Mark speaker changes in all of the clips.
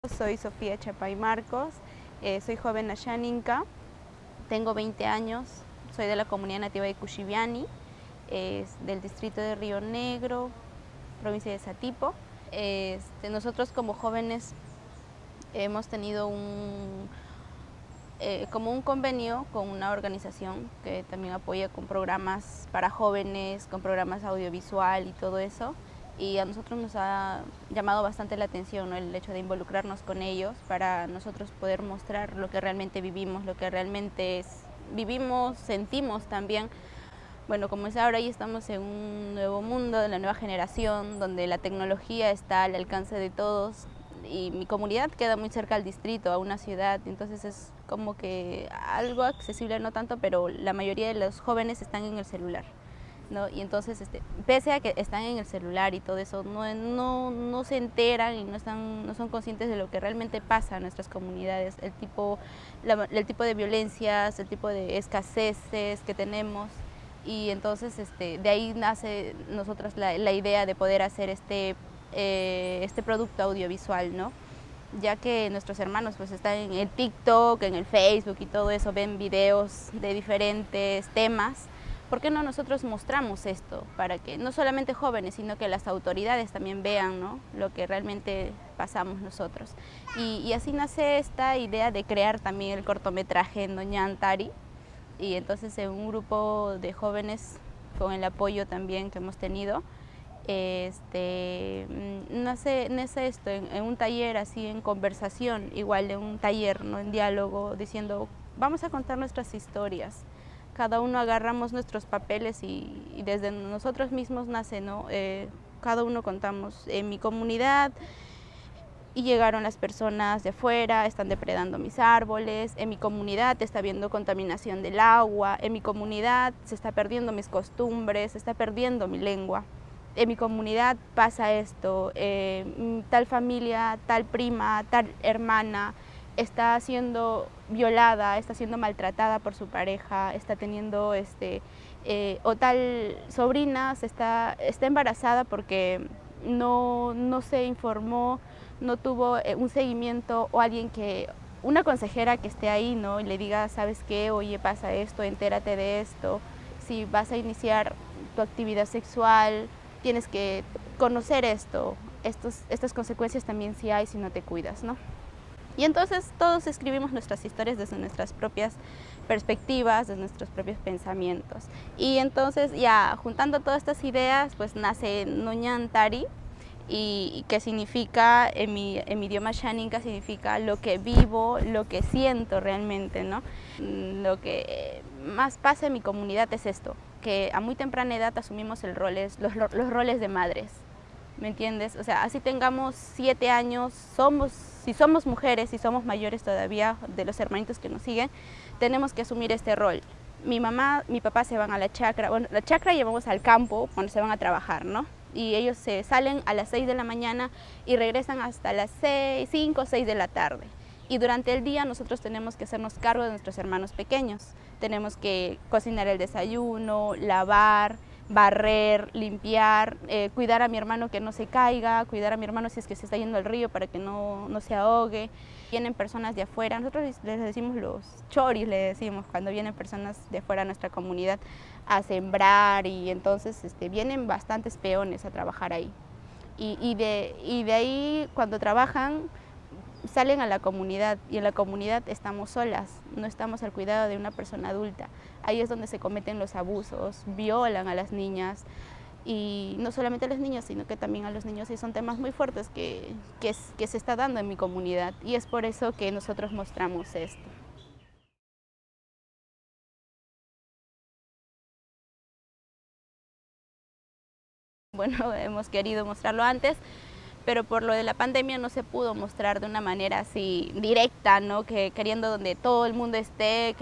Speaker 1: Soy Sofía Chapay Marcos, soy joven Ashaninka, tengo 20 años, soy de la comunidad nativa de Cushibiani, del distrito de Río Negro, provincia de Satipo. Nosotros como jóvenes hemos tenido como un convenio con una organización que también apoya con programas para jóvenes, con programas audiovisual y todo eso. Y a nosotros nos ha llamado bastante la atención, ¿no?, el hecho de involucrarnos con ellos para nosotros poder mostrar lo que realmente vivimos, lo que realmente vivimos, sentimos también. Bueno, como es ahora, ya estamos en un nuevo mundo, de la nueva generación, donde la tecnología está al alcance de todos y mi comunidad queda muy cerca al distrito, a una ciudad, entonces es como que algo accesible, no tanto, pero la mayoría de los jóvenes están en el celular, ¿no? Y entonces, pese a que están en el celular y todo eso, no se enteran y no son conscientes de lo que realmente pasa en nuestras comunidades, el tipo de violencias, el tipo de escaseces que tenemos. Y entonces de ahí nace nosotros la idea de poder hacer este producto audiovisual, ¿no? Ya que nuestros hermanos pues están en el TikTok, en el Facebook y todo eso, ven videos de diferentes temas. ¿Por qué no nosotros mostramos esto? Para que no solamente jóvenes, sino que las autoridades también vean, ¿no?, lo que realmente pasamos nosotros. Y así nace esta idea de crear también el cortometraje Noñantari. Y entonces en un grupo de jóvenes, con el apoyo también que hemos tenido, nace esto en un taller, así en conversación, igual en un taller, ¿no?, en diálogo, diciendo vamos a contar nuestras historias. Cada uno agarramos nuestros papeles y desde nosotros mismos nace, ¿no? Cada uno contamos en mi comunidad. Y llegaron las personas de afuera, están depredando mis árboles, en mi comunidad está habiendo contaminación del agua, en mi comunidad se está perdiendo mis costumbres, se está perdiendo mi lengua. En mi comunidad pasa esto, tal familia, tal prima, tal hermana está siendo violada, está siendo maltratada por su pareja, está teniendo o tal sobrina está embarazada porque no se informó, no tuvo un seguimiento o una consejera que esté ahí, ¿no?, y le diga, ¿sabes qué? Oye, pasa esto, entérate de esto. Si vas a iniciar tu actividad sexual, tienes que conocer estas consecuencias también si hay si no te cuidas, ¿no? Y entonces todos escribimos nuestras historias desde nuestras propias perspectivas, desde nuestros propios pensamientos. Y entonces ya juntando todas estas ideas, pues nace Noñantari, y que significa, en mi idioma Ashaninka, significa lo que vivo, lo que siento realmente, ¿no? Lo que más pasa en mi comunidad es esto, que a muy temprana edad asumimos los roles de madres, ¿me entiendes? O sea, así tengamos 7 años, si somos mujeres, si somos mayores todavía, de los hermanitos que nos siguen, tenemos que asumir este rol. Mi mamá, mi papá se van a la chacra, bueno, la chacra llevamos al campo cuando se van a trabajar, ¿no? Y ellos se salen a las 6 de la mañana y regresan hasta las 5 o 6 de la tarde. Y durante el día nosotros tenemos que hacernos cargo de nuestros hermanos pequeños. Tenemos que cocinar el desayuno, lavar, barrer, limpiar, cuidar a mi hermano que no se caiga, cuidar a mi hermano si es que se está yendo al río para que no se ahogue. Vienen personas de afuera, nosotros les decimos los choris, le decimos, cuando vienen personas de afuera a nuestra comunidad a sembrar, y entonces vienen bastantes peones a trabajar ahí. Y de ahí, cuando trabajan, salen a la comunidad, y en la comunidad estamos solas, no estamos al cuidado de una persona adulta. Ahí es donde se cometen los abusos, violan a las niñas, y no solamente a los niños, sino que también a los niños, y son temas muy fuertes que se está dando en mi comunidad, y es por eso que nosotros mostramos esto. Bueno, hemos querido mostrarlo antes, pero por lo de la pandemia no se pudo mostrar de una manera así directa, ¿no?, que queriendo donde todo el mundo esté,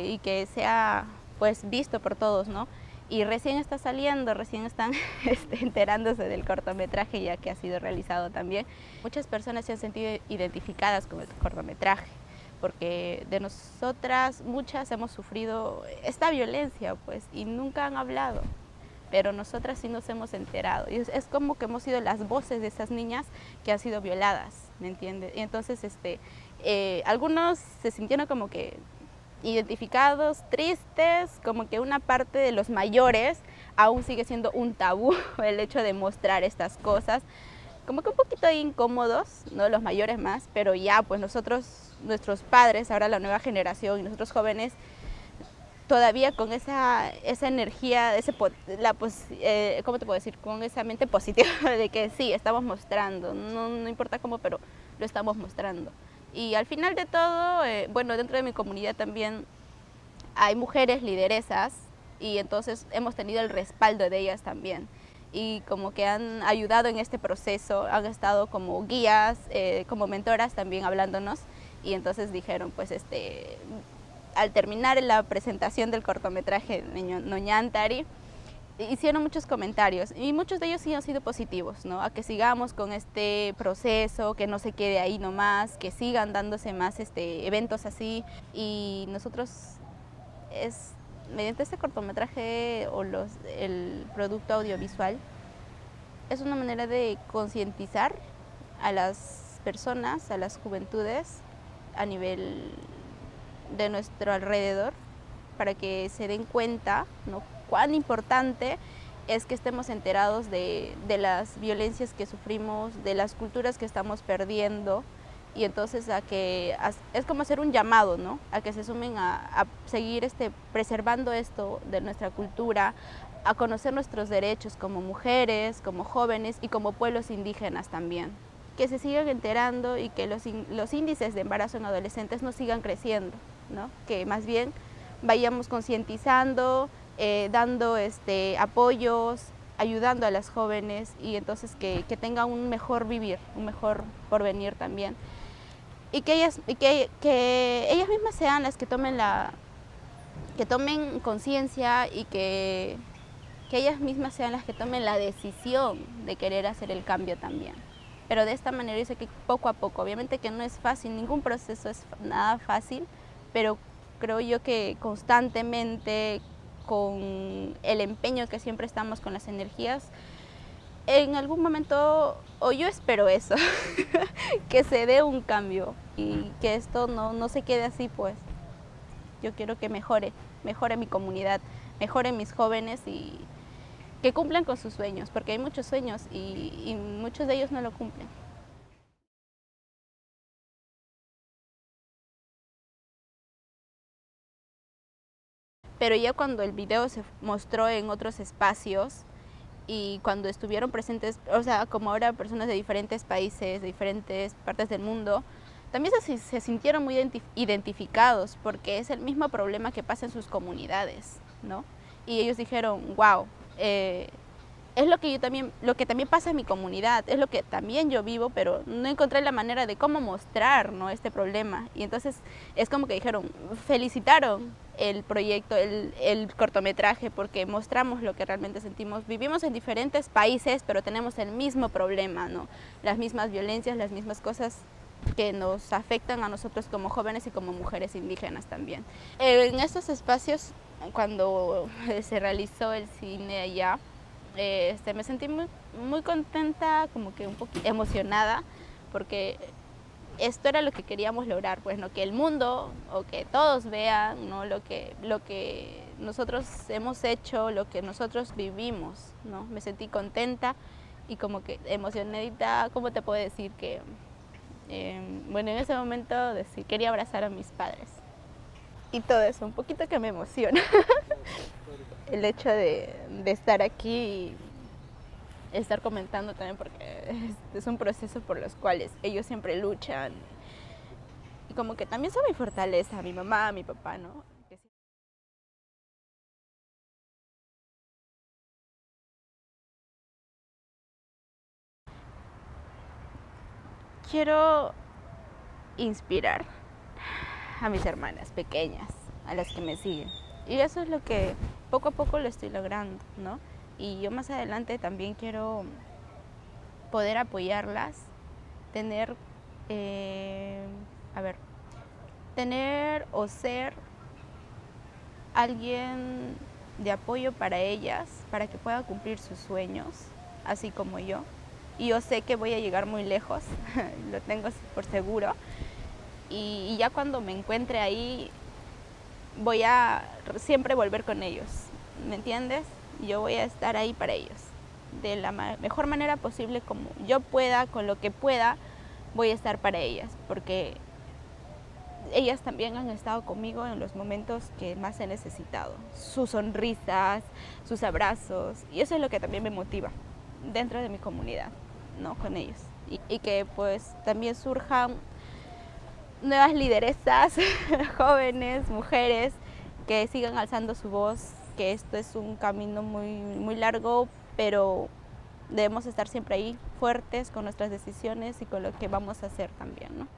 Speaker 1: y que sea pues visto por todos, ¿no? Y recién está saliendo, recién están enterándose del cortometraje ya que ha sido realizado también. Muchas personas se han sentido identificadas con el cortometraje, porque de nosotras muchas hemos sufrido esta violencia, pues, y nunca han hablado. pero nosotras sí nos hemos enterado. Y es como que hemos sido las voces de esas niñas que han sido violadas, ¿me entiendes? Y entonces algunos se sintieron como que identificados, tristes, como que una parte de los mayores aún sigue siendo un tabú el hecho de mostrar estas cosas, como que un poquito incómodos, ¿no? Los mayores más, pero ya pues nosotros, nuestros padres, ahora la nueva generación y nosotros jóvenes, todavía con esa energía, ¿cómo te puedo decir? Con esa mente positiva de que sí, estamos mostrando, no importa cómo, pero lo estamos mostrando. Y al final de todo, bueno, dentro de mi comunidad también hay mujeres lideresas y entonces hemos tenido el respaldo de ellas también. Y como que han ayudado en este proceso, han estado como guías, como mentoras también hablándonos. Y entonces dijeron, pues al terminar la presentación del cortometraje de Noñantari, hicieron muchos comentarios y muchos de ellos sí han sido positivos, ¿no? A que sigamos con este proceso, que no se quede ahí nomás, que sigan dándose más eventos así. Y nosotros mediante este cortometraje o el producto audiovisual, es una manera de concientizar a las personas, a las juventudes a nivel de nuestro alrededor, para que se den cuenta, ¿no?, cuán importante es que estemos enterados de las violencias que sufrimos, de las culturas que estamos perdiendo. Y entonces es como hacer un llamado, ¿no?, a que se sumen a seguir preservando esto de nuestra cultura, a conocer nuestros derechos como mujeres, como jóvenes y como pueblos indígenas también. Que se sigan enterando y que los índices de embarazo en adolescentes no sigan creciendo, ¿no?, que más bien vayamos concientizando, dando apoyos, ayudando a las jóvenes y entonces que tengan un mejor vivir, un mejor porvenir también. Y que ellas mismas sean las que tomen conciencia y que ellas mismas sean las que tomen la decisión de querer hacer el cambio también. Pero de esta manera yo sé que poco a poco, obviamente que no es fácil, ningún proceso es nada fácil, pero creo yo que constantemente, con el empeño que siempre estamos con las energías, en algún momento, o yo espero eso, que se dé un cambio y que esto no se quede así, pues. Yo quiero que mejore mi comunidad, mejore mis jóvenes y que cumplan con sus sueños, porque hay muchos sueños y muchos de ellos no lo cumplen. Pero ya cuando el video se mostró en otros espacios y cuando estuvieron presentes, o sea, como ahora personas de diferentes países, de diferentes partes del mundo, también se sintieron muy identificados porque es el mismo problema que pasa en sus comunidades, ¿no? Y ellos dijeron, wow, es lo que también pasa en mi comunidad, es lo que también yo vivo, pero no encontré la manera de cómo mostrar, ¿no?, este problema. Y entonces es como que dijeron, felicitaron el proyecto, el cortometraje, porque mostramos lo que realmente sentimos. Vivimos en diferentes países, pero tenemos el mismo problema, ¿no?, las mismas violencias, las mismas cosas que nos afectan a nosotros como jóvenes y como mujeres indígenas también. En estos espacios, cuando se realizó el cine allá, me sentí muy contenta, como que un poco emocionada, porque esto era lo que queríamos lograr, pues, ¿no?, que el mundo o que todos vean, ¿no?, lo que nosotros hemos hecho, lo que nosotros vivimos, ¿no? Me sentí contenta y como que emocionadita. ¿Cómo te puedo decir que bueno, en ese momento quería abrazar a mis padres y todo eso, un poquito que me emociona el hecho de estar aquí y estar comentando también, porque es un proceso por los cuales ellos siempre luchan y como que también son mi fortaleza, mi mamá, mi papá, ¿no? Quiero inspirar a mis hermanas pequeñas, a las que me siguen. Y eso es lo que poco a poco lo estoy logrando, ¿no? Y yo más adelante también quiero poder apoyarlas, tener, a ver, tener o ser alguien de apoyo para ellas, para que puedan cumplir sus sueños, así como yo. Y yo sé que voy a llegar muy lejos, lo tengo por seguro. Y ya cuando me encuentre ahí, voy a siempre volver con ellos, ¿me entiendes? Yo voy a estar ahí para ellos, de la mejor manera posible, como yo pueda, con lo que pueda, voy a estar para ellas, porque ellas también han estado conmigo en los momentos que más he necesitado. Sus sonrisas, sus abrazos, y eso es lo que también me motiva dentro de mi comunidad, ¿no? Con ellos. Y que pues también surjan nuevas lideresas, jóvenes, mujeres, que sigan alzando su voz, que esto es un camino muy largo, pero debemos estar siempre ahí, fuertes con nuestras decisiones y con lo que vamos a hacer también, ¿no?